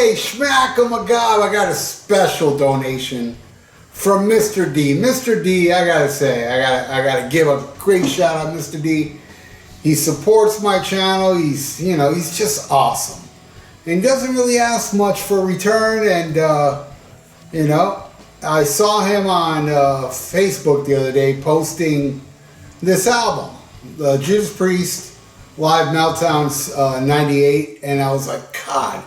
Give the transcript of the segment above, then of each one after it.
Hey, schmack-a-ma-gob, I got a special donation from Mr. D. Mr. D, I gotta say, I gotta give a great shout out, Mr. D. He supports my channel. He's just awesome. And he doesn't really ask much for return. And, I saw him on Facebook the other day posting this album, the Judas Priest Live Meltdowns 98. And I was like, God,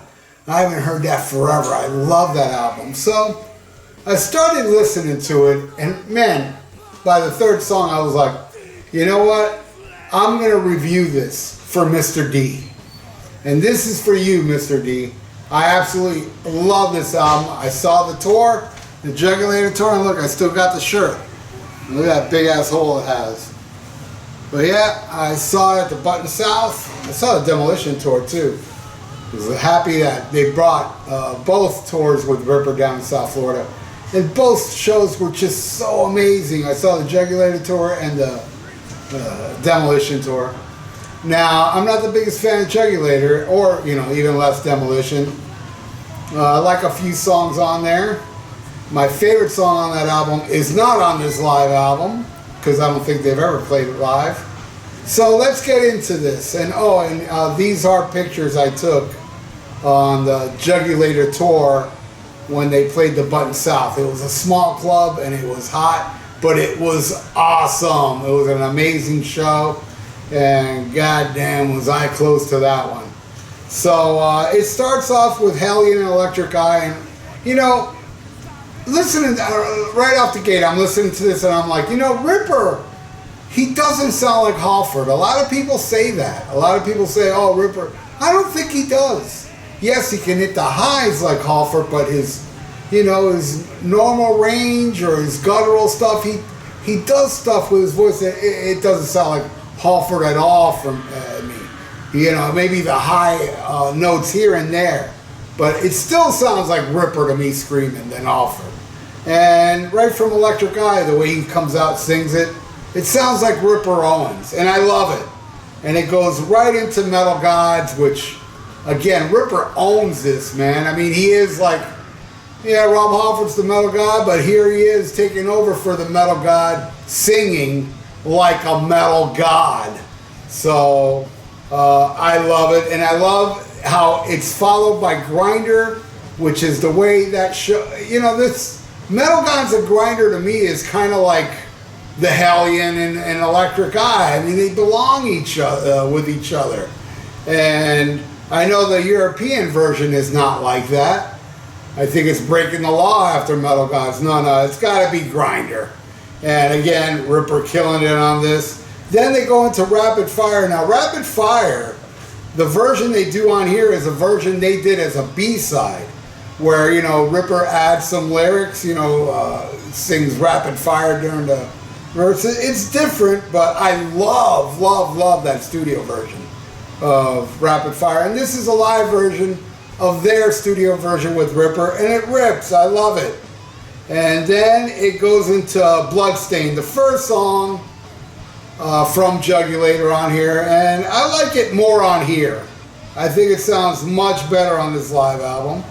I haven't heard that forever. I love that album. So I started listening to it, and man, by the third song, I was like, you know what? I'm going to review this for Mr. D. And this is for you, Mr. D. I absolutely love this album. I saw the tour, the Jugulator tour, and look, I still got the shirt. Look at that big ass hole it has. But yeah, I saw it at the Button South. I saw the Demolition tour too. I was happy that they brought both tours with Ripper down in South Florida. And both shows were just so amazing. I saw the Jugulator tour and the Demolition tour. Now, I'm not the biggest fan of Jugulator, or even less Demolition. I like a few songs on there. My favorite song on that album is not on this live album, because I don't think they've ever played it live. So let's get into this. And these are pictures I took on the Jugulator tour when they played the Button South. It was a small club and it was hot, but it was awesome. It was an amazing show, and goddamn was I close to that one. So it starts off with Hellion and Electric Eye, and listening right off the gate, I'm listening to this and I'm like, Ripper, he doesn't sound like Halford. A lot of people say that. A lot of people say, oh, Ripper. I don't think he does. Yes, he can hit the highs like Halford, but his normal range or his guttural stuff, he does stuff with his voice that it doesn't sound like Halford at all from me. Maybe the high notes here and there, but it still sounds like Ripper to me screaming than Halford. And right from Electric Eye, the way he comes out, sings it, it sounds like Ripper Owens, and I love it. And it goes right into Metal Gods, which, again, Ripper owns this, man. I mean, he is like, Rob Halford's the Metal God, but here he is taking over for the Metal God, singing like a Metal God. So I love it, and I love how it's followed by Grinder, which is the way that show. This Metal God's a Grinder to me is kind of like the Hellion and Electric Eye. I mean, they belong with each other, and I know the European version is not like that. I think it's breaking the law after Metal Gods. No, it's got to be Grinder. And again, Ripper killing it on this. Then they go into Rapid Fire. Now, Rapid Fire, the version they do on here is a version they did as a B-side, where, Ripper adds some lyrics, sings Rapid Fire during the verse. It's different, but I love that studio version of Rapid Fire. And this is a live version of their studio version with Ripper, and it rips. I love it. And then it goes into Bloodstain, the first song from Jugulator on here, and I like it more on here. I think it sounds much better on this live album,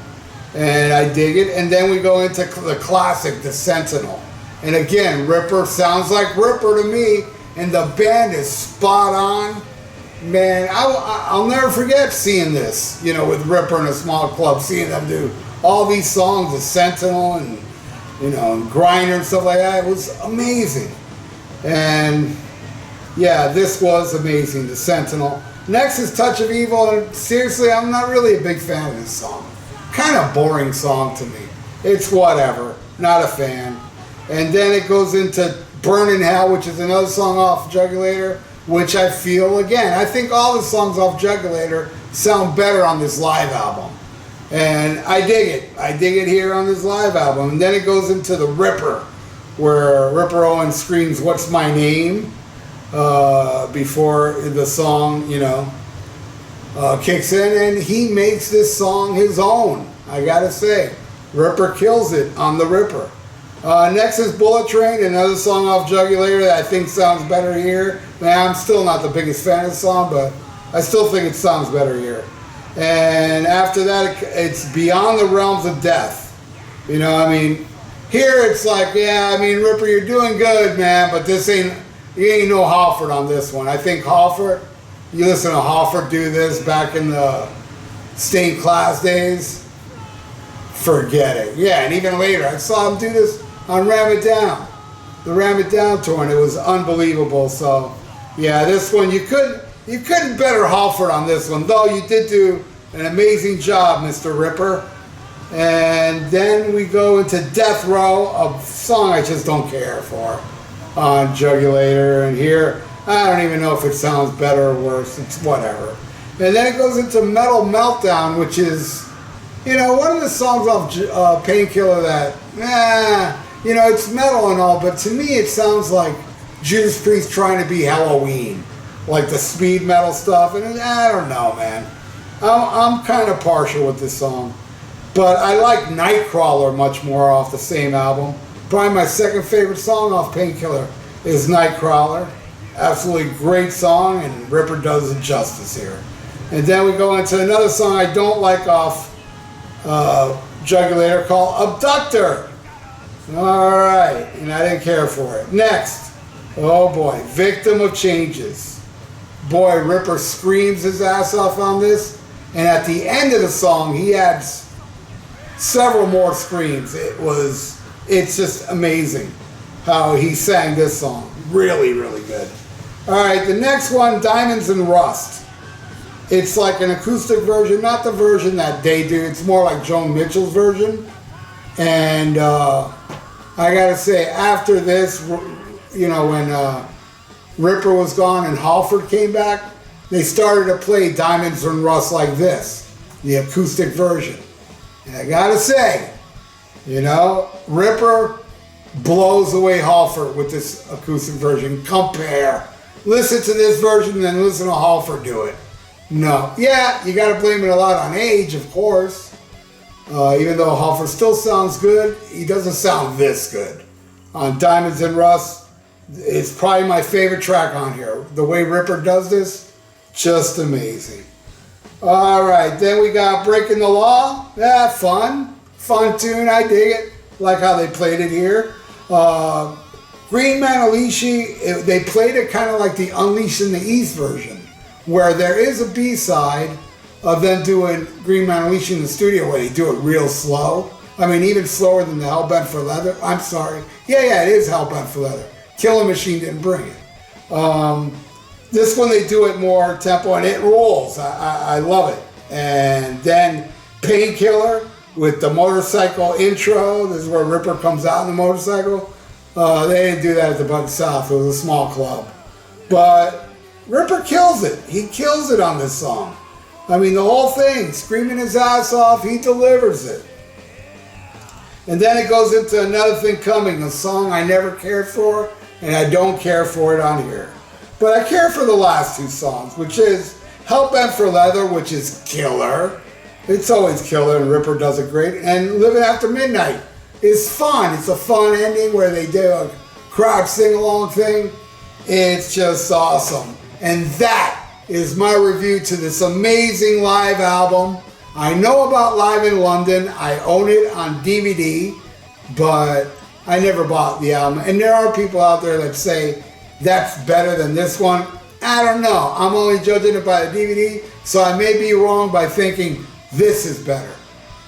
and I dig it. And then we go into the classic, The Sentinel. And again, Ripper sounds like Ripper to me, and the band is spot on. Man, I'll never forget seeing this, with Ripper in a small club, seeing them do all these songs, The Sentinel and, Grinder and stuff like that. It was amazing. And yeah, this was amazing, The Sentinel. Next is Touch of Evil, and seriously, I'm not really a big fan of this song. Kind of boring song to me. It's whatever, not a fan. And then it goes into Burn in Hell, which is another song off Jugulator, which I feel, again, I think all the songs off Jugulator sound better on this live album. And I dig it. I dig it here on this live album. And then it goes into the Ripper, where Ripper Owens screams, "What's my name?" Before the song, kicks in. And he makes this song his own, I gotta say. Ripper kills it on the Ripper. Next is Bullet Train, another song off Jugulator that I think sounds better here. Man, I'm still not the biggest fan of the song, but I still think it sounds better here. And after that, it's beyond the realms of death. You know, I mean, here it's like, yeah, I mean, Ripper, you're doing good, man, but you ain't no Halford on this one. I think Halford, you listen to Halford do this back in the Stained Class days, forget it. Yeah, and even later, I saw him do this on Ram It Down, the Ram It Down tour, and it was unbelievable. So, yeah, this one, you couldn't better Halford on this one, though you did do an amazing job, Mr. Ripper. And then we go into Death Row, a song I just don't care for, on Jugulator. And here, I don't even know if it sounds better or worse. It's whatever. And then it goes into Metal Meltdown, which is, you know, one of the songs off Painkiller that, you know, it's metal and all, but to me it sounds like Judas Priest trying to be Halloween. Like the speed metal stuff. And I don't know, man. I'm kind of partial with this song. But I like Nightcrawler much more off the same album. Probably my second favorite song off Painkiller is Nightcrawler. Absolutely great song, and Ripper does it justice here. And then we go into another song I don't like off Jugulator called Abductor. Alright, and I didn't care for it. Next, oh boy, Victim of Changes. Boy, Ripper screams his ass off on this, and at the end of the song he adds several more screams. It's just amazing how he sang this song. Really, really good. Alright, the next one, Diamonds and Rust. It's like an acoustic version, not the version that they do. It's more like Joan Mitchell's version. And I gotta say, after this, you know, when Ripper was gone and Halford came back, they started to play Diamonds and Rust like this, the acoustic version. And I gotta say, you know, Ripper blows away Halford with this acoustic version. Compare. Listen to this version and then listen to Halford do it. No. Yeah, you gotta blame it a lot on age, of course. Even though Halford still sounds good, he doesn't sound this good. On Diamonds and Rust, it's probably my favorite track on here. The way Ripper does this, just amazing. Alright, then we got Breaking the Law. Yeah, fun tune, I dig it. Like how they played it here. Green Manalishi, they played it kind of like the Unleashed in the East version, where there is a B-side of them doing Green Manalishi in the studio where they do it real slow. I mean, even slower than the Hellbent for Leather. I'm sorry. Yeah, it is Hellbent for Leather. Killing Machine didn't bring it. This one they do it more tempo and it rolls. I love it. And then Painkiller with the motorcycle intro. This is where Ripper comes out on the motorcycle. They didn't do that at the Bud South. It was a small club. But Ripper kills it. He kills it on this song. I mean, the whole thing, screaming his ass off, he delivers it. And then it goes into Another Thing Coming, a song I never cared for, and I don't care for it on here. But I care for the last two songs, which is Hellbent for Leather, which is killer. It's always killer, and Ripper does it great. And Living After Midnight is fun. It's a fun ending where they do a crowd sing-along thing. It's just awesome. And that is my review to this amazing live album. I know about Live in London. I own it on DVD, but I never bought the album. And there are people out there that say that's better than this one. I don't know. I'm only judging it by the DVD, so I may be wrong by thinking this is better.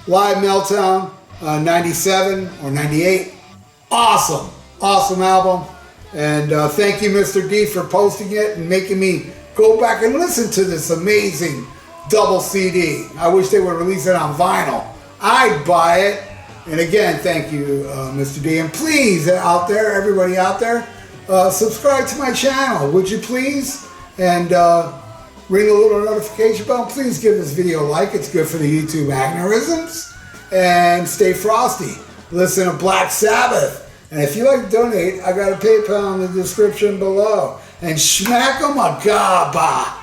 Live Meltdown, 97 or 98. Awesome. Awesome album. And thank you, Mr. D, for posting it and making me go back and listen to this amazing double CD. I wish they would release it on vinyl. I'd buy it. And again, thank you, Mr. D. And please, out there, everybody out there, subscribe to my channel, would you please? And ring the little notification bell. Please give this video a like. It's good for the YouTube algorithms. And stay frosty. Listen to Black Sabbath. And if you like to donate, I got a PayPal in the description below. And smack 'em a gaba.